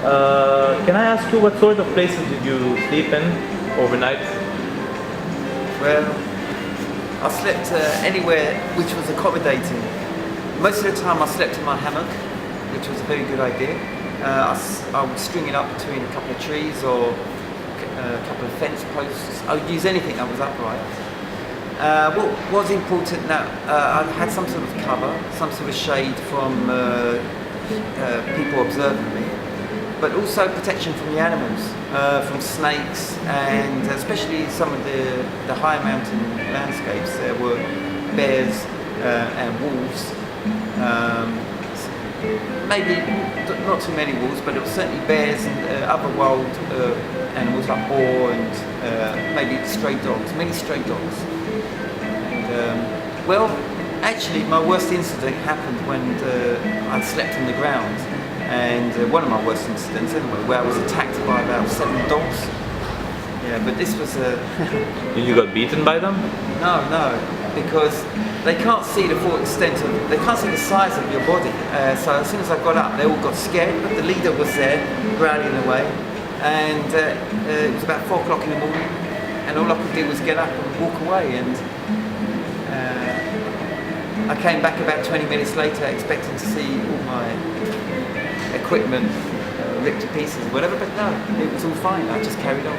Can I ask you what sort of places did you sleep in overnight? Well, I slept anywhere which was accommodating. Most of the time I slept in my hammock, which was a very good idea. I would string it up between a couple of trees or a couple of fence posts. I would use anything that was upright. What was important that I had some sort of cover, some sort of shade from people observing me, but also protection from the animals, from snakes, and especially some of the high mountain landscapes. There were bears and wolves. Maybe not too many wolves, but it was certainly bears and other wild animals like boar and maybe stray dogs, many stray dogs. And, well, actually my worst incident happened when I slept on the ground, and one of my worst incidents anyway, where I was attacked by about 7 dogs. Yeah, but this was You got beaten by them? No, because they can't see the full extent of, they can't see the size of your body. So as soon as I got up, they all got scared, but the leader was there, growling away. And it was about 4 o'clock in the morning, and all I could do was get up and walk away. And I came back about 20 minutes later, expecting to see all my equipment ripped to pieces or whatever, but no, it was all fine. I just carried on.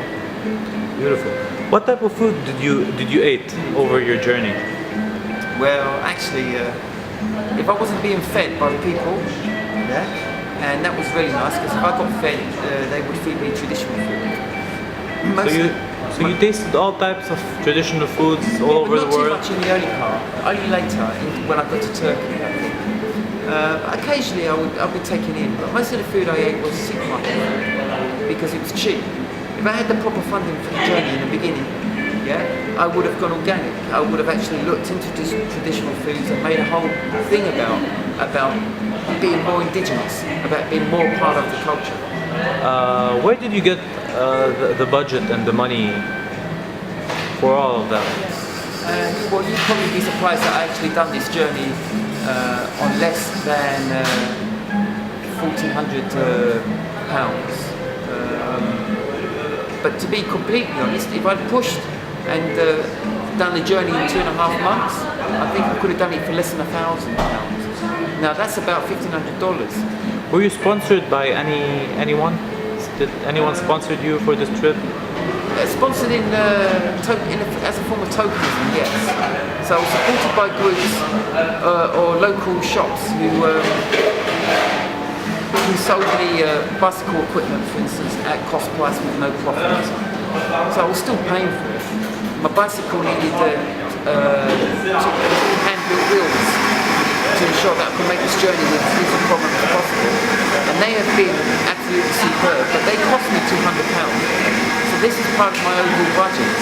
Beautiful. What type of food did you eat over your journey? Well, actually, if I wasn't being fed by the people, yeah, and that was really nice, because if I got fed, they would feed me traditional food. So you tasted all types of traditional foods all over the world? Not too much in the early part, only later, when I got to Turkey, I think. Occasionally I would be taken in, but most of the food I ate was supermarket food, because it was cheap. If I had the proper funding for the journey in the beginning, yeah, I would have gone organic. I would have actually looked into traditional foods and made a whole thing about being more indigenous, about being more part of the culture. Where did you get the budget and the money for all of that? Well, you'd probably be surprised that I actually done this journey on less than £1,400. But to be completely honest, if I'd pushed and done the journey in 2.5 months, I think I could have done it for less than £1,000. Now that's about $1,500. Were you sponsored by anyone? Did anyone sponsored you for this trip? Sponsored as a form of tokenism, yes. So I was supported by groups or local shops who sold me bicycle equipment, for instance, at cost price with no profit. So I was still paying for it. My bicycle needed hand-built wheels to ensure that I could make this journey with as little problem as possible. And they have been absolutely superb, but they cost me £200. So this is part of my overall budget.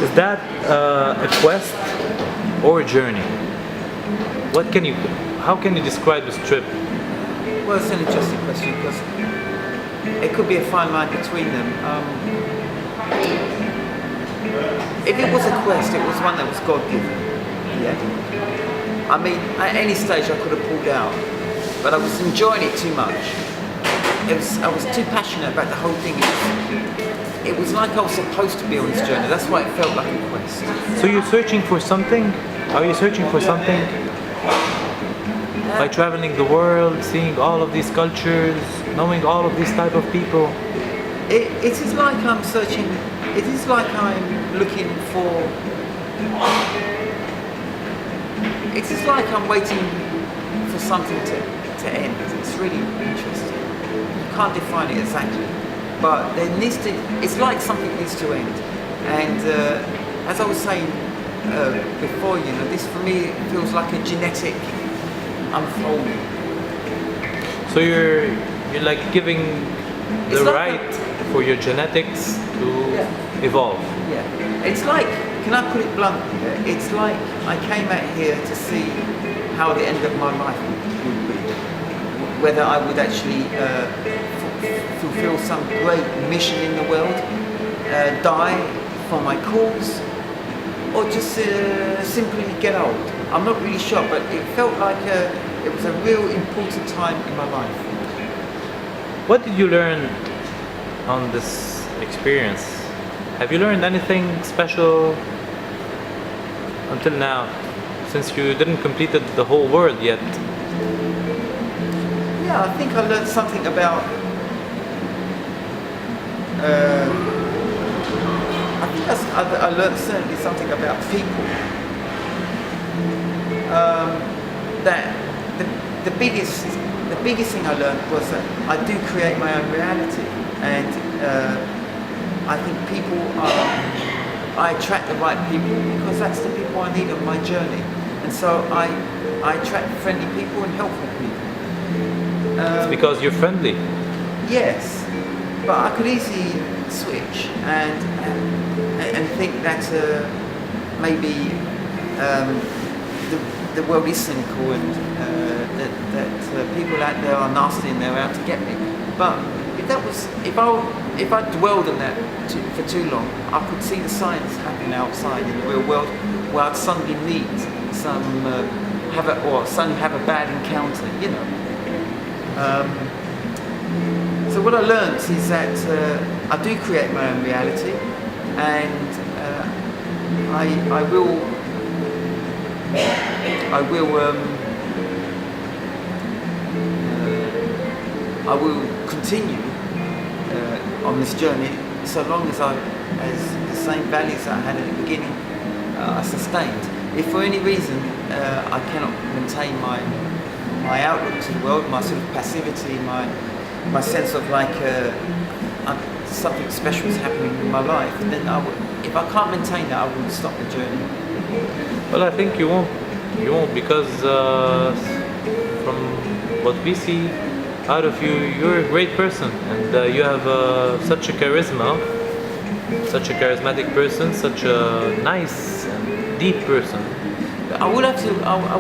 Is that a quest or a journey? How can you describe this trip? Well, it's an interesting question, because it could be a fine line between them. If it was a quest, it was one that was God-given. Yeah. I mean, at any stage I could have pulled out, but I was enjoying it too much. I was too passionate about the whole thing. It was like I was supposed to be on this journey. That's why it felt like a quest. So you're searching for something? Are you searching for something? By traveling the world, seeing all of these cultures, knowing all of these type of people? It is like I'm searching, it is like I'm looking for, it is like I'm waiting for something to end. It's really interesting. You can't define it exactly, but there needs to, it's like something needs to end. And as I was saying before, this for me feels like a genetic unfolding. So you're like giving the right for your genetics to evolve. Yeah. It's like, can I put it bluntly? It's like I came out here to see how the end of my life would be. Whether I would actually fulfill some great mission in the world, die for my cause, or just simply get old. I'm not really sure, but it felt like it was a real important time in my life. What did you learn on this experience? Have you learned anything special until now, since you didn't complete the whole world yet? Yeah, I think I learned something about. I learned certainly something about people. That the biggest thing I learned was that I do create my own reality, and I think people I attract the right people because that's the people I need on my journey, and so I attract friendly people and helpful people. It's because you're friendly. Yes, but I could easily switch and think that maybe the world is cynical and that people out there are nasty and they're out to get me. But if I dwelled on that for too long, I could see the signs happening outside in the real world where I'd suddenly meet suddenly have a bad encounter, you know. So what I learned is that I do create my own reality, and I will continue on this journey so long as the same values that I had at the beginning are sustained. If for any reason I cannot maintain my outlook to the world, my sort of passivity, my sense of like something special is happening in my life, then if I can't maintain that, I will stop the journey. Well, I think you won't because from what we see out of you, you're a great person, and you have such a charisma, such a charismatic person, such a nice and deep person. I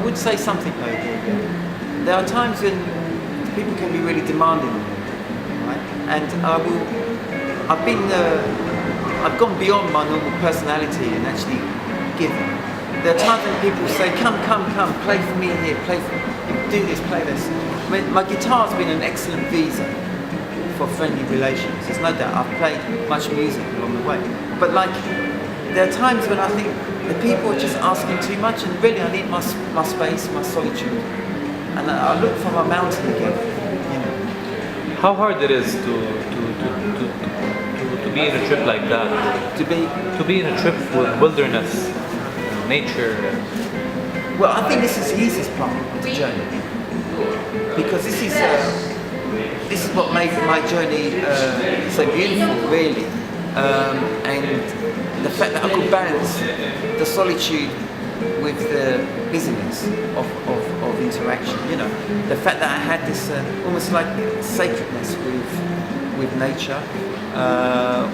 would say something though. There are times when people can be really demanding, right? And I've gone beyond my normal personality and actually given. There are times when people say, come, play for me here, do this, play this. I mean, my guitar's been an excellent visa for friendly relations. There's no doubt. I've played much music along the way. But like, there are times when I think the people are just asking too much, and really I need my space, my solitude. And I look for my mountain again, you know. How hard it is to be in a trip like that? To be in a trip with wilderness, nature. Well, I think this is the easiest part of the journey, because this is what made my journey so beautiful, really, and the fact that I could balance the solitude with the busyness of interaction. You know, the fact that I had this almost like sacredness with nature,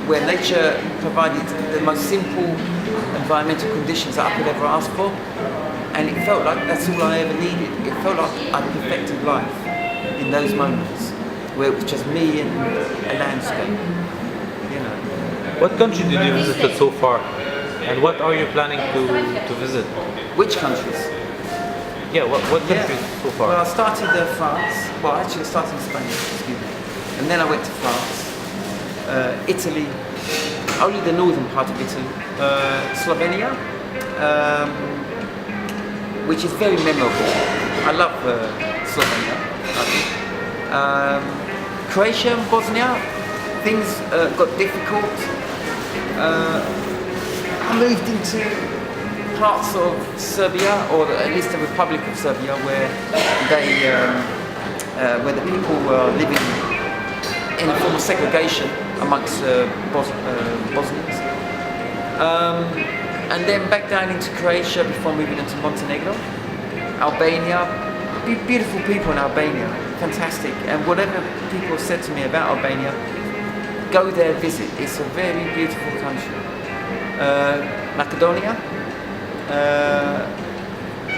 where nature provided the most simple environmental conditions that I could ever ask for, and it felt like that's all I ever needed. It felt like I perfected life in those moments where it was just me and a landscape. You know. What country did you visit so far, and what are you planning to visit? Which countries? Yeah, what countries so far? Well, I started France. Well, actually, I started in Spain, excuse me. And then I went to France, Italy, only the northern part of Italy, Slovenia, which is very memorable. I love Slovenia. Croatia and Bosnia, things got difficult. I moved into parts of Serbia, or at least the Republic of Serbia, where the people were living in a form of segregation amongst Bosnians. And then back down into Croatia before moving into Montenegro, Albania. Beautiful people in Albania, fantastic. And whatever people have said to me about Albania, go there, visit. It's a very beautiful country. Macedonia,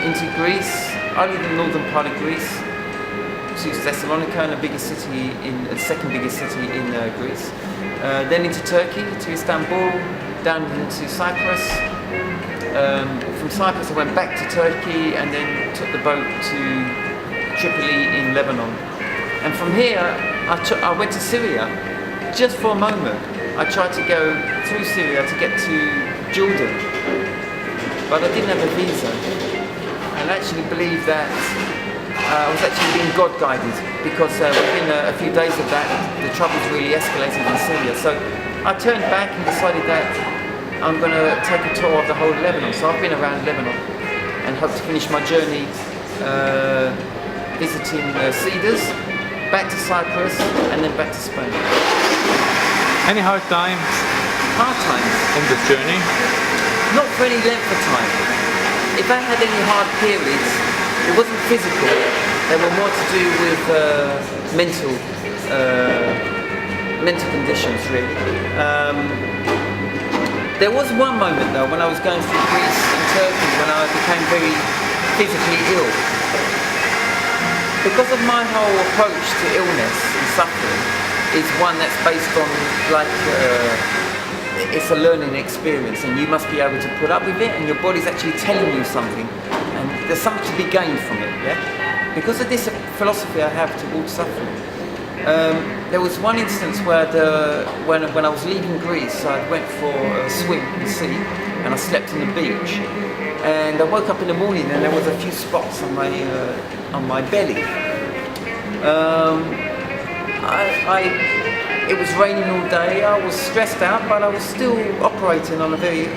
into Greece, only the northern part of Greece, to Thessalonica, the second biggest city in Greece. Then into Turkey, to Istanbul, down into Cyprus. From Cyprus I went back to Turkey and then took the boat to Tripoli in Lebanon. And from here I went to Syria just for a moment. I tried to go through Syria to get to Jordan, but I didn't have a visa, and actually believe that I was actually being God guided, because within a few days of that, the troubles really escalated in Syria. So I turned back and decided that I'm going to take a tour of the whole of Lebanon. So I've been around Lebanon and hope to finish my journey visiting Cedars, back to Cyprus, and then back to Spain. Any hard times Hard times? in this journey? Not for any length of time. If I had any hard periods, it wasn't physical. They were more to do with mental conditions, really. There was one moment though when I was going through Greece and Turkey when I became very physically ill. Because of my whole approach to illness and suffering is one that's based on it's a learning experience, and you must be able to put up with it, and your body's actually telling you something, and there's something to be gained from it, yeah? Because of this philosophy I have towards suffering. There was one instance where when I was leaving Greece, I went for a swim in the sea, and I slept on the beach, and I woke up in the morning and there was a few spots on my belly. It was raining all day. I was stressed out, but I was still operating on a very